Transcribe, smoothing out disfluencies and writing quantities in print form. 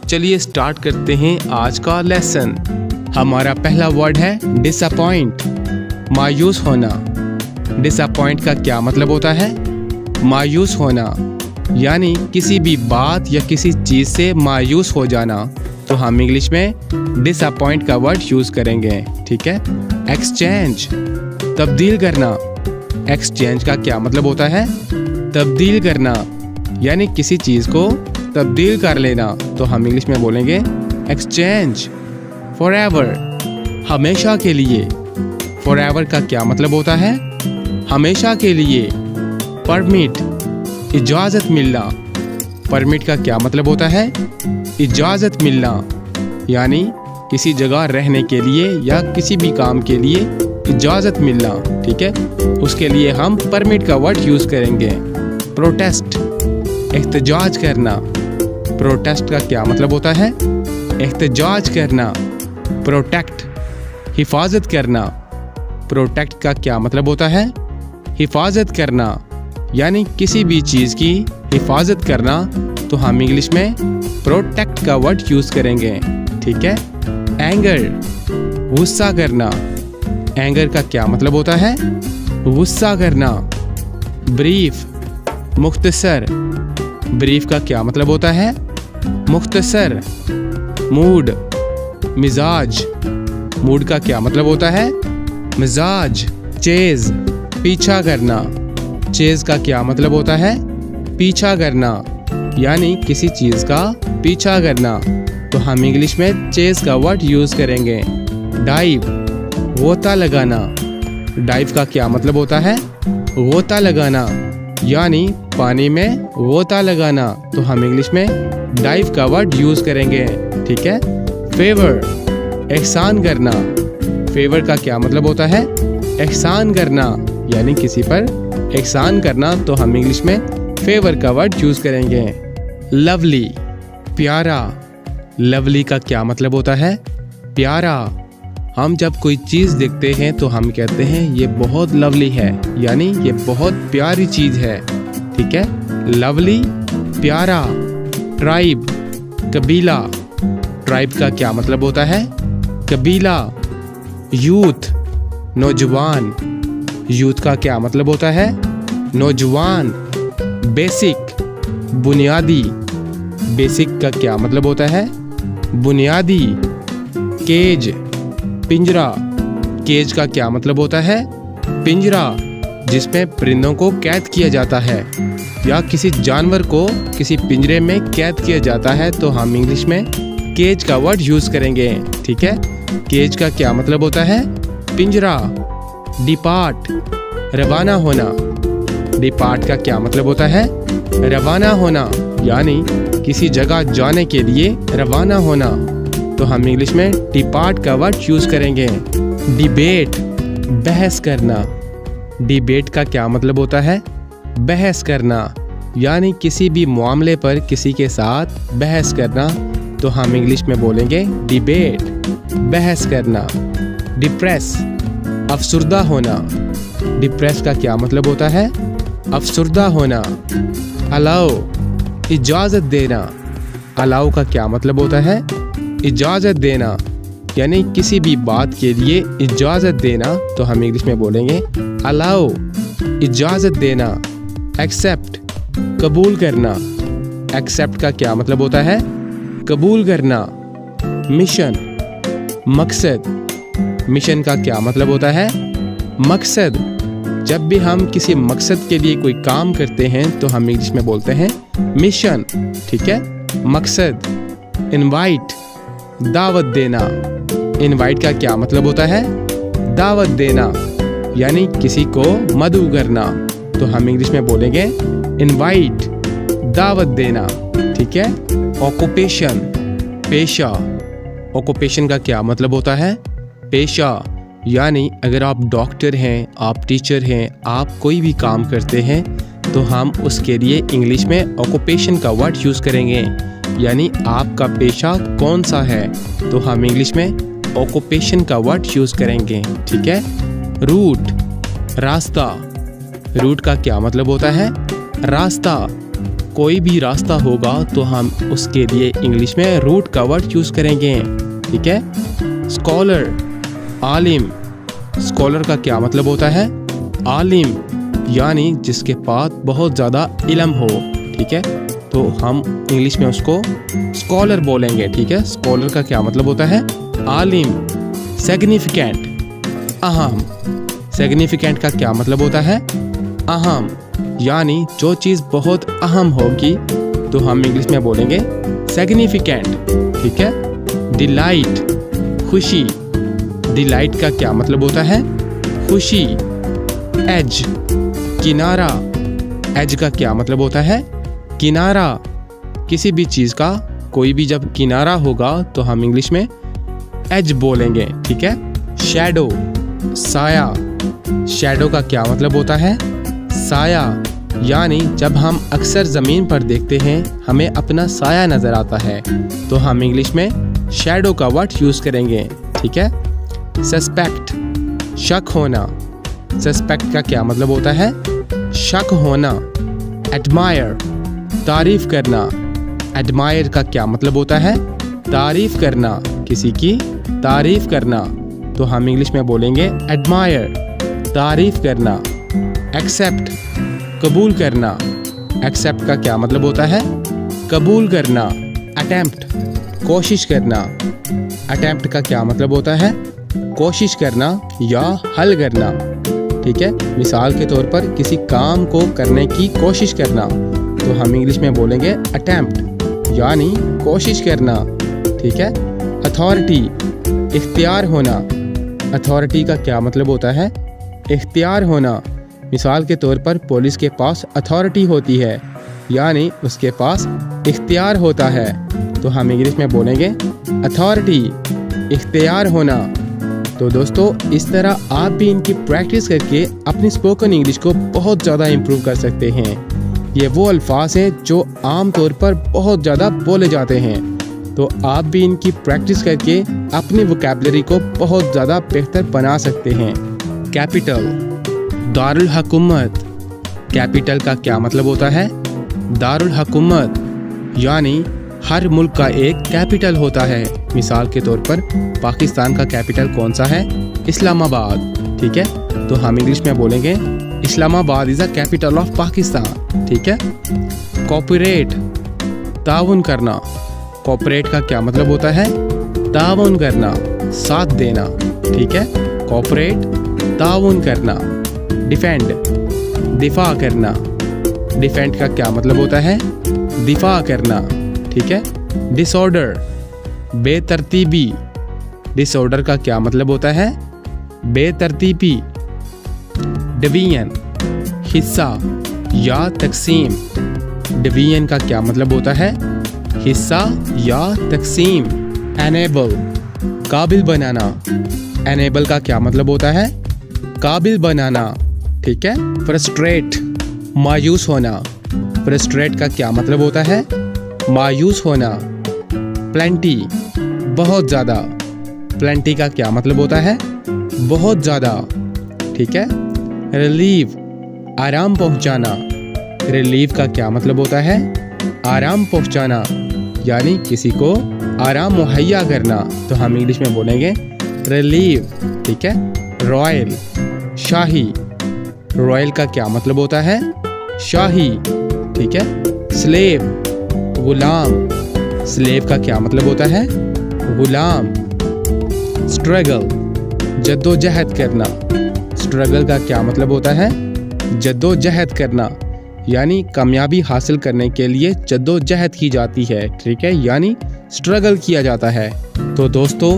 चलिए स्टार्ट करते हैं आज का लेसन। हमारा पहला वर्ड है डिसअपॉइंट, मायूस होना। डिसअपॉइंट का क्या मतलब होता है? मायूस होना, यानी किसी भी बात या किसी चीज़ से मायूस हो जाना। तो हम इंग्लिश में डिसअपॉइंट का वर्ड यूज़ करेंगे, ठीक है। एक्सचेंज, तब्दील करना। एक्सचेंज का क्या मतलब होता है? तब्दील करना, यानी किसी चीज़ को तब्दील कर लेना। तो हम इंग्लिश में बोलेंगे एक्सचेंज। फॉरएवर, हमेशा के लिए। फॉरएवर का क्या मतलब होता है? हमेशा के लिए। परमिट, इजाज़त मिलना। परमिट का क्या मतलब होता है? इजाज़त मिलना, यानी किसी जगह रहने के लिए या किसी भी काम के लिए इजाज़त मिलना, ठीक है। उसके लिए हम परमिट का वर्ड यूज़ करेंगे। प्रोटेस्ट, एहतजाज करना। प्रोटेस्ट का क्या मतलब होता है? एहतजाज करना। प्रोटेक्ट, हिफाजत करना। प्रोटेक्ट का क्या मतलब होता है? हिफाजत करना, यानी किसी भी चीज़ की हिफाजत करना। तो हम इंग्लिश में प्रोटेक्ट का वर्ड यूज़ करेंगे, ठीक है। एंगर, गुस्सा करना। एंगर का क्या मतलब होता है? गुस्सा करना। ब्रीफ, मुख्तसर। ब्रीफ का क्या मतलब होता है? मुख्तसर। मूड, मिजाज। मूड का क्या मतलब होता है? मिजाज। चेज, पीछा करना। चेज का क्या मतलब होता है? पीछा करना, यानी किसी चीज़ का पीछा करना। तो हम इंग्लिश में चेज का वर्ड यूज़ करेंगे। डाइव, गोता लगाना। डाइव का क्या मतलब होता है? गोता लगाना, यानी पानी में गोता लगाना। तो हम इंग्लिश में डाइव का वर्ड यूज़ करेंगे, ठीक है। फेवर, एहसान करना। फेवर का क्या मतलब होता है? एहसान करना, यानी किसी पर एहसान करना। तो हम इंग्लिश में फेवर का वर्ड यूज़ करेंगे। लवली, प्यारा। लवली का क्या मतलब होता है? प्यारा। हम जब कोई चीज़ देखते हैं तो हम कहते हैं ये बहुत लवली है, यानी ये बहुत प्यारी चीज़ है, ठीक है। लवली, प्यारा। ट्राइब, कबीला। ट्राइब का क्या मतलब होता है? कबीला। यूथ, नौजवान। यूथ का क्या मतलब होता है? नौजवान। बेसिक, बुनियादी। बेसिक का क्या मतलब होता है? बुनियादी। केज, पिंजरा। केज का क्या मतलब होता है? पिंजरा, जिसमें परिंदों को कैद किया जाता है या किसी जानवर को किसी पिंजरे में कैद किया जाता है। तो हम इंग्लिश में केज का वर्ड यूज़ करेंगे, ठीक है। केज का क्या मतलब होता है? पिंजरा। डिपार्ट, रवाना होना। डिपार्ट का क्या मतलब होता है? रवाना होना, यानी किसी जगह जाने के लिए रवाना होना। तो हम इंग्लिश में डिपार्ट का वर्ड यूज़ करेंगे। डिबेट, बहस करना। डिबेट का क्या मतलब होता है? बहस करना, यानी किसी भी मामले पर किसी के साथ बहस करना। तो हम इंग्लिश में बोलेंगे डिबेट, बहस करना। डिप्रेस, अफसुर्दा होना। डिप्रेस का क्या मतलब होता है? अफसुर्दा होना। अलाउ, इजाज़त देना। अलाउ का क्या मतलब होता है? इजाज़त देना, यानी किसी भी बात के लिए इजाज़त देना। तो हम इंग्लिश में बोलेंगे अलाउ, इजाज़त देना। एक्सेप्ट, कबूल करना। एक्सेप्ट का क्या मतलब होता है? कबूल करना। मिशन, मकसद। मिशन का क्या मतलब होता है? मकसद। जब भी हम किसी मकसद के लिए कोई काम करते हैं तो हम इंग्लिश में बोलते हैं मिशन, ठीक है। मकसद। इनवाइट, दावत देना। इनवाइट का क्या मतलब होता है? दावत देना, यानी किसी को मदऊ करना। तो हम इंग्लिश में बोलेंगे इनवाइट, दावत देना, ठीक है। ऑक्यूपेशन, पेशा। ऑक्यूपेशन का क्या मतलब होता है? पेशा, यानी अगर आप डॉक्टर हैं, आप टीचर हैं, आप कोई भी काम करते हैं तो हम उसके लिए इंग्लिश में ऑक्यूपेशन का वर्ड यूज़ करेंगे, यानी आपका पेशा कौन सा है। तो हम इंग्लिश में ऑक्यूपेशन का वर्ड यूज़ करेंगे, ठीक है। रूट, रास्ता। रूट का क्या मतलब होता है? रास्ता, कोई भी रास्ता होगा तो हम उसके लिए इंग्लिश में रूट का वर्ड चूज़ करेंगे। ठीक है। स्कॉलर, आलिम। स्कॉलर का क्या मतलब होता है? आलिम, यानी जिसके पास बहुत ज़्यादा इल्म हो। ठीक है, तो हम इंग्लिश में उसको स्कॉलर बोलेंगे। ठीक है। स्कॉलर का क्या मतलब होता है? आलिम। सिग्निफिकेंट, अहम। सिग्निफिकेंट का क्या मतलब होता है? अहम, यानी जो चीज़ बहुत अहम होगी तो हम इंग्लिश में बोलेंगे सिग्निफिकेंट। ठीक है। डिलाइट, खुशी। डिलाइट का क्या मतलब होता है? खुशी। एज, किनारा। एज का क्या मतलब होता है? किनारा। किसी भी चीज़ का कोई भी जब किनारा होगा तो हम इंग्लिश में एज बोलेंगे। ठीक है। शैडो, साया। शैडो का क्या मतलब होता है? साया, यानी जब हम अक्सर ज़मीन पर देखते हैं हमें अपना साया नज़र आता है तो हम इंग्लिश में शैडो का वर्ड यूज़ करेंगे। ठीक है। सस्पेक्ट, शक होना। सस्पेक्ट का क्या मतलब होता है? शक होना। एडमायर, तारीफ करना। एडमायर का क्या मतलब होता है? तारीफ करना, किसी की तारीफ करना, तो हम इंग्लिश में बोलेंगे एडमायर, तारीफ करना। एक्सेप्ट, कबूल करना। एक्सेप्ट का क्या मतलब होता है? कबूल करना। अटेम्प्ट, कोशिश करना। अटेम्प्ट का क्या मतलब होता है? कोशिश करना या हल करना। ठीक है। मिसाल के तौर पर किसी काम को करने की कोशिश करना तो हम इंग्लिश में बोलेंगे अटेम्प्ट, यानी कोशिश करना। ठीक है। अथॉरिटी, इख्तियार होना। अथॉरिटी का क्या मतलब होता है? इख्तियार होना। मिसाल के तौर पर पुलिस के पास अथॉरिटी होती है, यानी उसके पास इख्तियार होता है, तो हम इंग्लिश में बोलेंगे अथॉरिटी, इख्तियार होना। तो दोस्तों, इस तरह आप भी इनकी प्रैक्टिस करके अपनी स्पोकन इंग्लिश को बहुत ज़्यादा इम्प्रूव कर सकते हैं। ये वो अल्फाज हैं जो आम तौर पर बहुत ज़्यादा बोले जाते हैं, तो आप भी इनकी प्रैक्टिस करके अपनी वोकैबुलरी को बहुत ज़्यादा बेहतर बना सकते हैं। कैपिटल, दारुल हुकूमत। कैपिटल का क्या मतलब होता है? दारुल हुकूमत, यानी हर मुल्क का एक कैपिटल होता है। मिसाल के तौर पर पाकिस्तान का कैपिटल कौन सा है? इस्लामाबाद। ठीक है, तो हम इंग्लिश में बोलेंगे Islamabad is the capital of Pakistan. ठीक है। कोऑपरेट, ताउन करना। कोऑपरेट का क्या मतलब होता है? ताउन करना, साथ देना। ठीक है। कोऑपरेट, ताउन करना। डिफेंड, दिफा करना। डिफेंड का क्या मतलब होता है? दिफा करना। ठीक है। डिसऑर्डर, बेतरतीबी। डिसऑर्डर का क्या मतलब होता है? बेतरतीबी। डिवीजन, हिस्सा या तकसीम। डिवीजन का क्या मतलब होता है? हिस्सा या तकसीम। एनेबल, काबिल बनाना। एनेबल का क्या मतलब होता है? काबिल बनाना। ठीक है। फ्रस्ट्रेट, मायूस होना। फ्रस्ट्रेट का क्या मतलब होता है? मायूस होना। प्लेंटी, बहुत ज़्यादा। प्लेंटी का क्या मतलब होता है? बहुत ज़्यादा। ठीक है। रिलीव, आराम पहुंचाना। रिलीव का क्या मतलब होता है? आराम पहुंचाना, यानी किसी को आराम मुहैया करना, तो हम इंग्लिश में बोलेंगे रिलीव। ठीक है। रॉयल, शाही। रॉयल का क्या मतलब होता है? शाही। ठीक है। स्लेव, गुलाम। स्लेव का क्या मतलब होता है? गुलाम। स्ट्रगल, जद्दोजहद करना। स्ट्रगल का क्या मतलब होता है? जद्दोजहद करना, यानी कामयाबी हासिल करने के लिए जद्दोजहद की जाती है। ठीक है, यानी स्ट्रगल किया जाता है। तो दोस्तों,